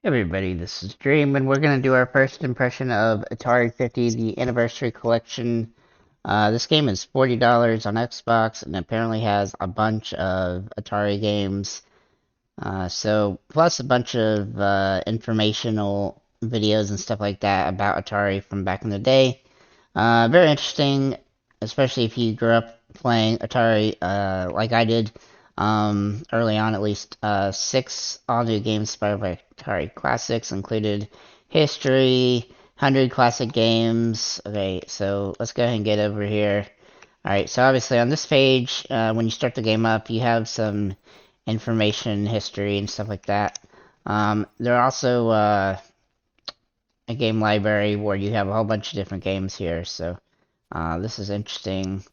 Hey everybody, this is Dream, and we're going to do our first impression of Atari 50, the Anniversary Collection. This game is $40 on Xbox, and apparently has a bunch of Atari games. Plus a bunch of informational videos and stuff like that about Atari from back in the day. Very interesting, especially if you grew up playing Atari like I did early on, at least. Six all new games inspired by Atari classics included History, 100 classic games. Okay, so let's go ahead and get over here. Alright, so obviously on this page, when you start the game up, you have some information, history, and stuff like that. There are also a game library where you have a whole bunch of different games here, so this is interesting.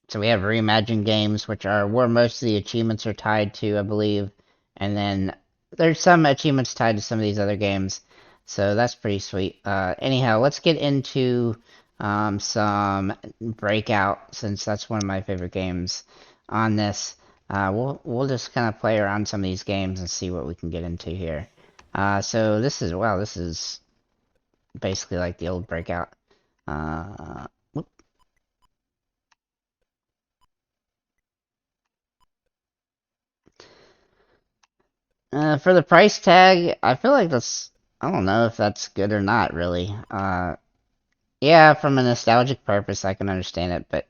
So we have reimagined games, which are where most of the achievements are tied to, I believe. And then there's some achievements tied to some of these other games. So that's pretty sweet. Anyhow, let's get into some Breakout, since that's one of my favorite games on this. We'll just kind of play around some of these games and see what we can get into here. So this is, wow, this is basically like the old Breakout. Uh, for the price tag, I feel like that's, I don't know if that's good or not, really. Yeah, from a nostalgic purpose, I can understand it, but,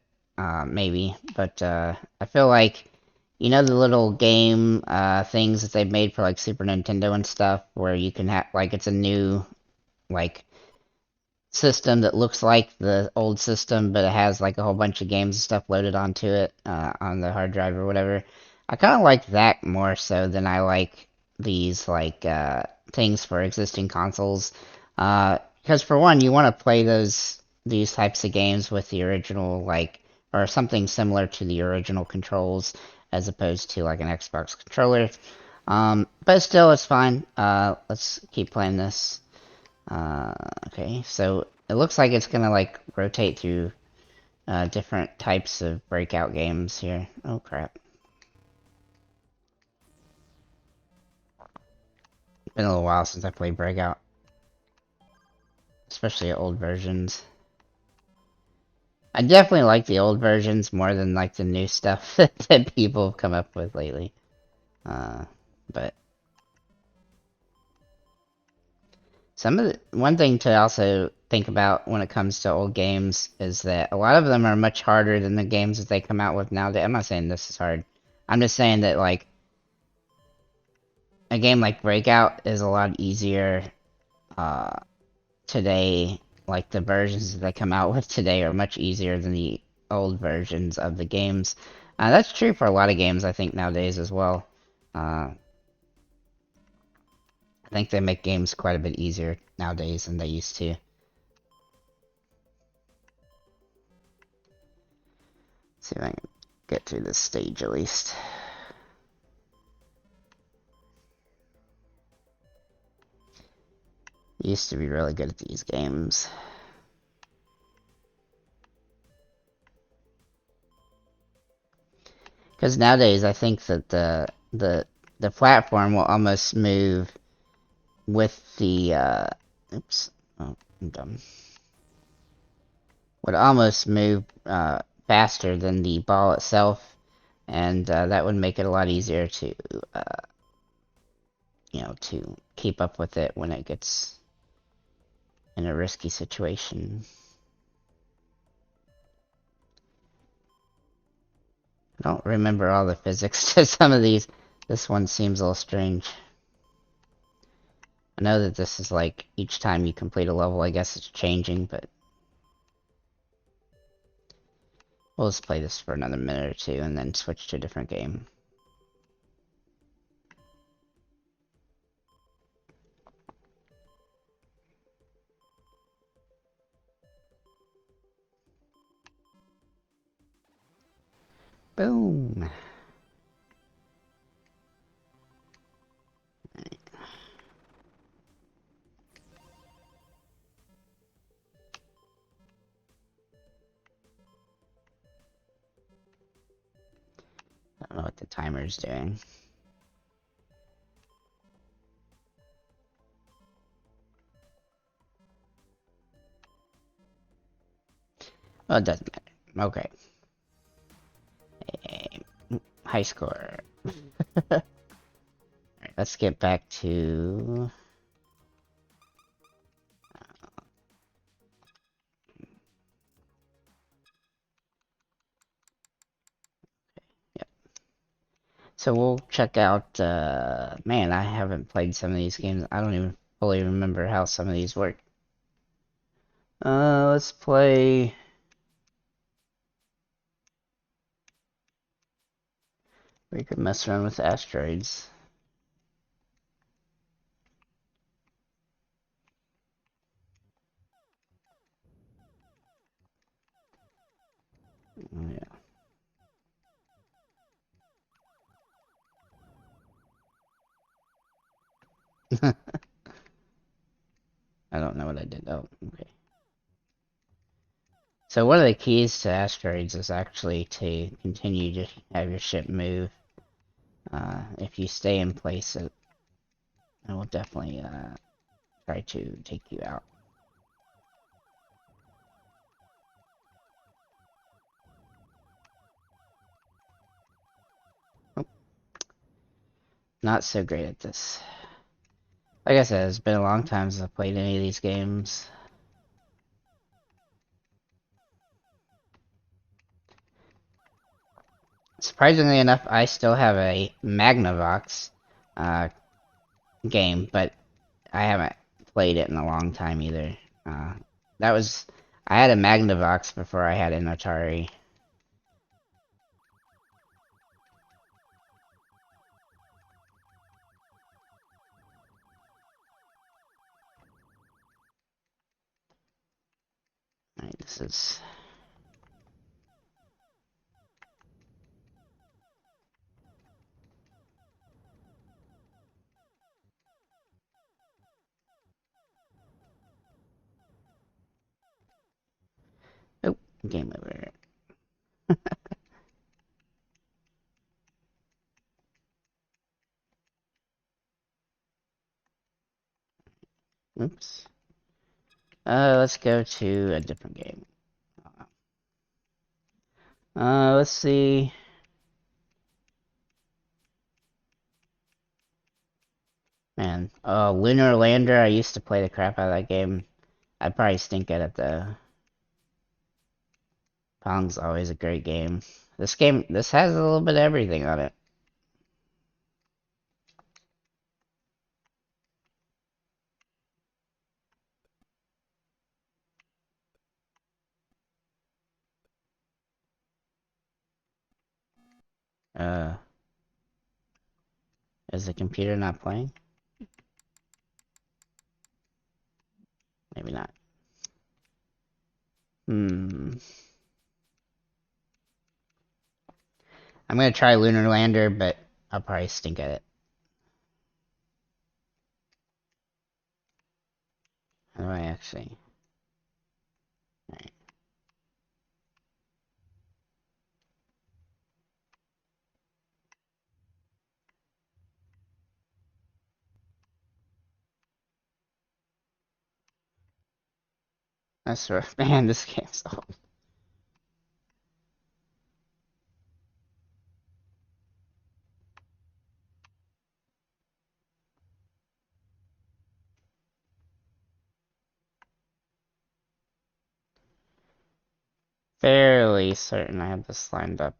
maybe. But, I feel like, you know, the little game, things that they've made for, like, Super Nintendo and stuff, where you can have, like, it's a new, like, system that looks like the old system, but it has, like, a whole bunch of games and stuff loaded onto it, on the hard drive or whatever. I kind of like that more so than I like these like things for existing consoles. Because for one, you want to play these types of games with the original like or something similar to the original controls as opposed to like an Xbox controller. But still, it's fine. Let's keep playing this. Uh, okay, so it looks like it's gonna like rotate through different types of breakout games here. Oh crap. Been a little while since I played Breakout, especially old versions. I definitely like the old versions more than like the new stuff that people have come up with lately. Uh, but one thing to also think about when it comes to old games is that a lot of them are much harder than the games that they come out with nowadays. I'm not saying this is hard. I'm just saying that like a game like Breakout is a lot easier uh, today. Like the versions that they come out with today are much easier than the old versions of the games. That's true for a lot of games, I think, nowadays as well. I think they make games quite a bit easier nowadays than they used to. See if I can get through this stage at least. Used to be really good at these games. Because nowadays, I think that the platform will almost move with the oops, oh, I'm dumb. Would almost move faster than the ball itself, and that would make it a lot easier to to keep up with it when it gets in a risky situation. I don't remember all the physics to some of these. This one seems a little strange. I know that this is like each time you complete a level, I guess it's changing, but we'll just play this for another minute or two and then switch to a different game. Boom. I don't know what the timer is doing. Oh, it doesn't matter. Okay. High score. Alright, let's get back to... Yep. So we'll check out... man, I haven't played some of these games. I don't even fully remember how some of these work. Let's play... We could mess around with asteroids. Oh, yeah. I don't know what I did. Oh, okay. So one of the keys to asteroids is actually to continue to have your ship move. If you stay in place, it will definitely try to take you out. Oh, not so great at this. Like I said, it's been a long time since I've played any of these games. Surprisingly enough, I still have a Magnavox uh, game, but I haven't played it in a long time either. Uh, that was I had a Magnavox before I had an Atari. Alright, this is... Oh, game over. Oops. Let's go to a different game. Let's see. Man, Lunar Lander, I used to play the crap out of that game. I probably stink at it though. Pong's always a great game. This has a little bit of everything on it. Uh, is the computer not playing? Maybe not. Hmm. I'm gonna try Lunar Lander, but I'll probably stink at it. How do I actually? Alright. That's rough. Man, this game's old. Fairly certain I have this lined up.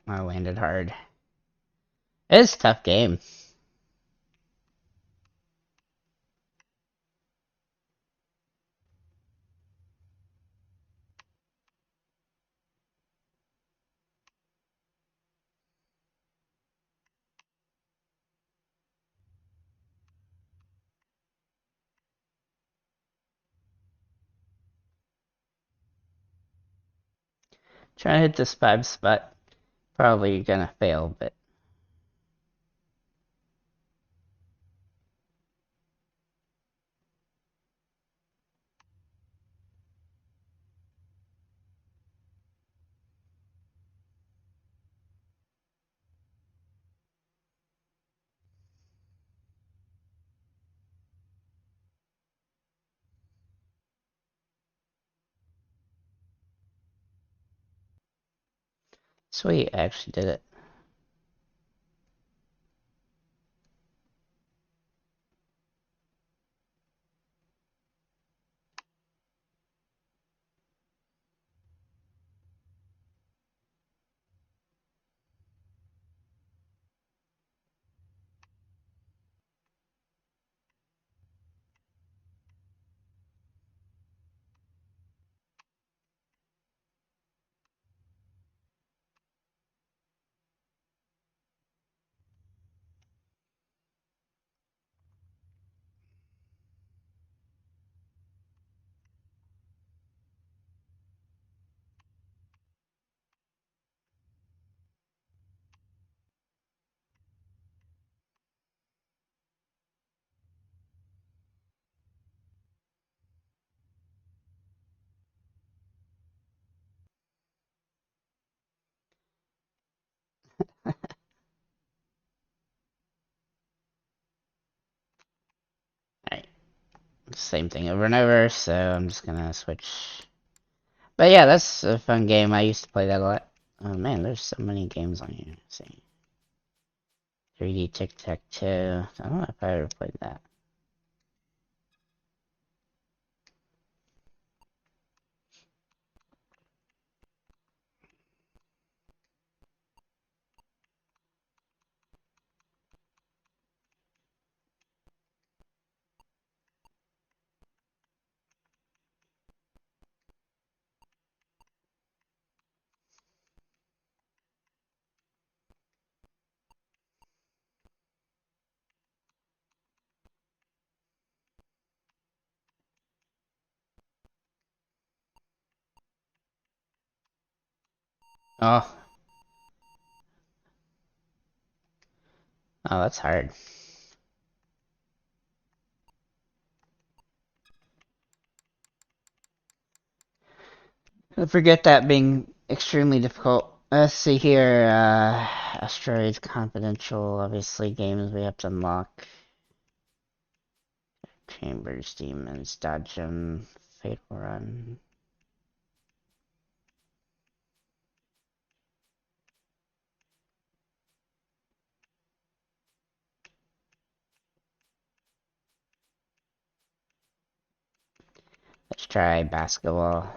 I landed hard. It's a tough game. Trying to hit this 5 spot. Probably gonna fail, but sweet, I actually did it. Alright, same thing over and over, so I'm just gonna switch. But yeah, that's a fun game. I used to play that a lot. Oh man, there's so many games on here. Let's see. 3D Tic-Tac-Toe. I don't know if I ever played that. Oh, oh, that's hard. I forget that being extremely difficult. Let's see here. Asteroids Confidential. Obviously, games we have to unlock. Chambers, Demons, Dodge 'em, Fatal Run. Let's try basketball.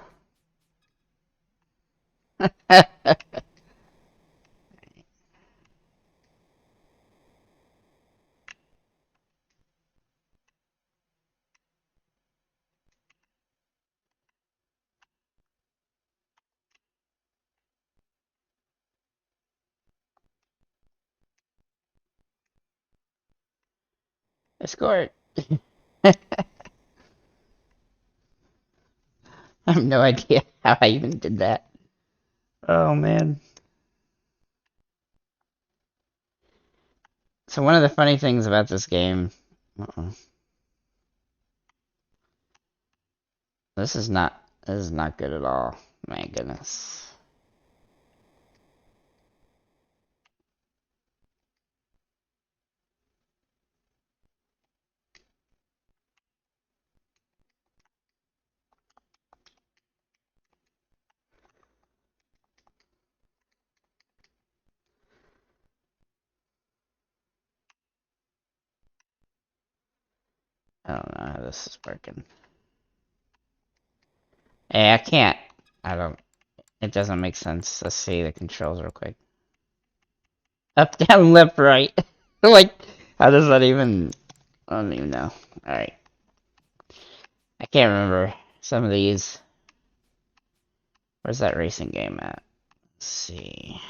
I scored. I have no idea how I even did that. Oh man. So one of the funny things about this game, uh-oh, this is not good at all. My goodness. I don't know how this is working. Hey, I can't. I don't. It doesn't make sense. Let's see the controls real quick. Up, down, left, right. Like, how does that even? I don't even know. Alright. I can't remember some of these. Where's that racing game at? Let's see.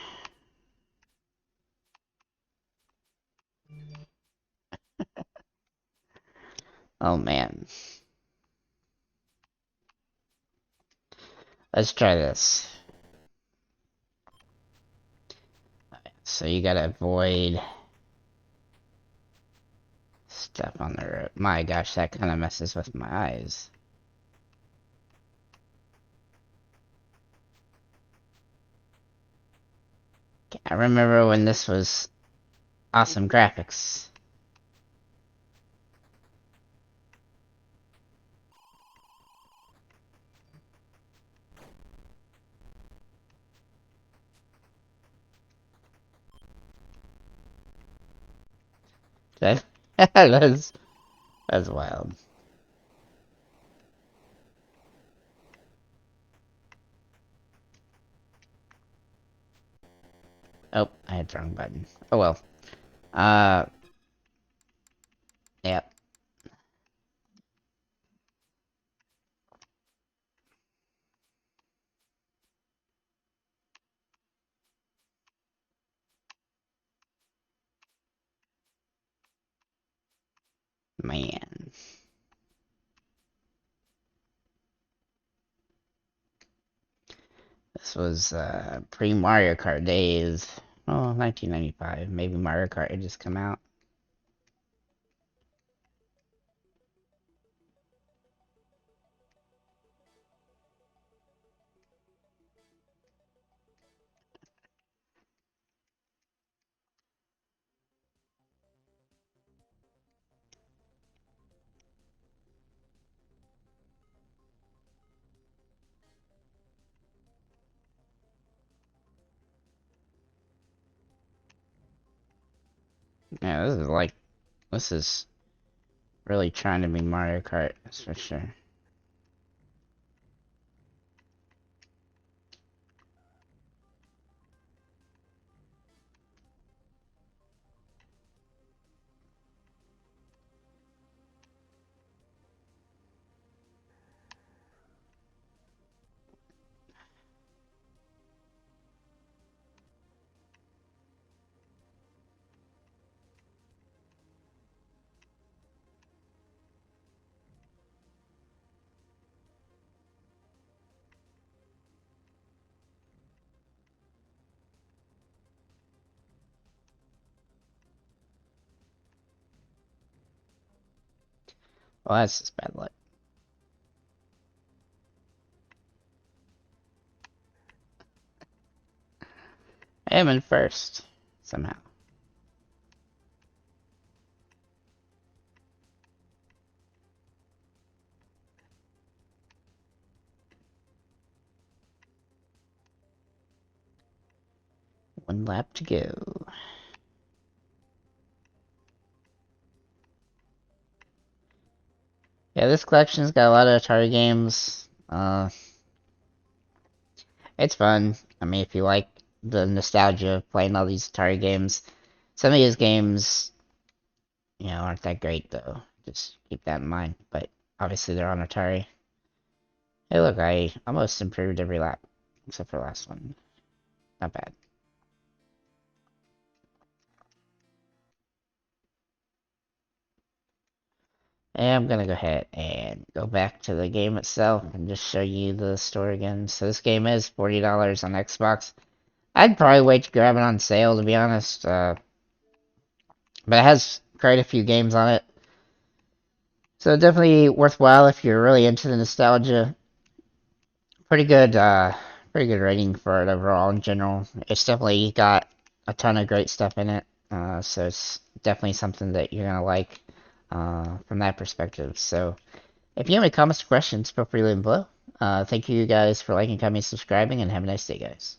Oh man. Let's try this. So you gotta avoid stuff on the road. My gosh, that kind of messes with my eyes. I remember when this was awesome graphics. That, that's wild. Oh, I hit the wrong button. Oh well. Uh, yep. Man. This was pre-Mario Kart days. Oh, 1995. Maybe Mario Kart had just come out. Yeah, this is really trying to be Mario Kart, that's for sure. Well, that's just bad luck. I am in first, somehow. One lap to go. Yeah, this collection's got a lot of Atari games. It's fun. I mean, if you like the nostalgia of playing all these Atari games, some of these games, aren't that great though. Just keep that in mind. But obviously they're on Atari. Hey, look, I almost improved every lap except for the last one. Not bad. And I'm gonna go ahead and go back to the game itself and just show you the store again. So this game is $40 on Xbox. I'd probably wait to grab it on sale, to be honest. But it has quite a few games on it. So definitely worthwhile if you're really into the nostalgia. Pretty good rating for it overall in general. It's definitely got a ton of great stuff in it. So it's definitely something that you're gonna like from that perspective. So if you have any comments or questions, feel free to leave them below. Thank you guys for liking, commenting, subscribing, and have a nice day, guys.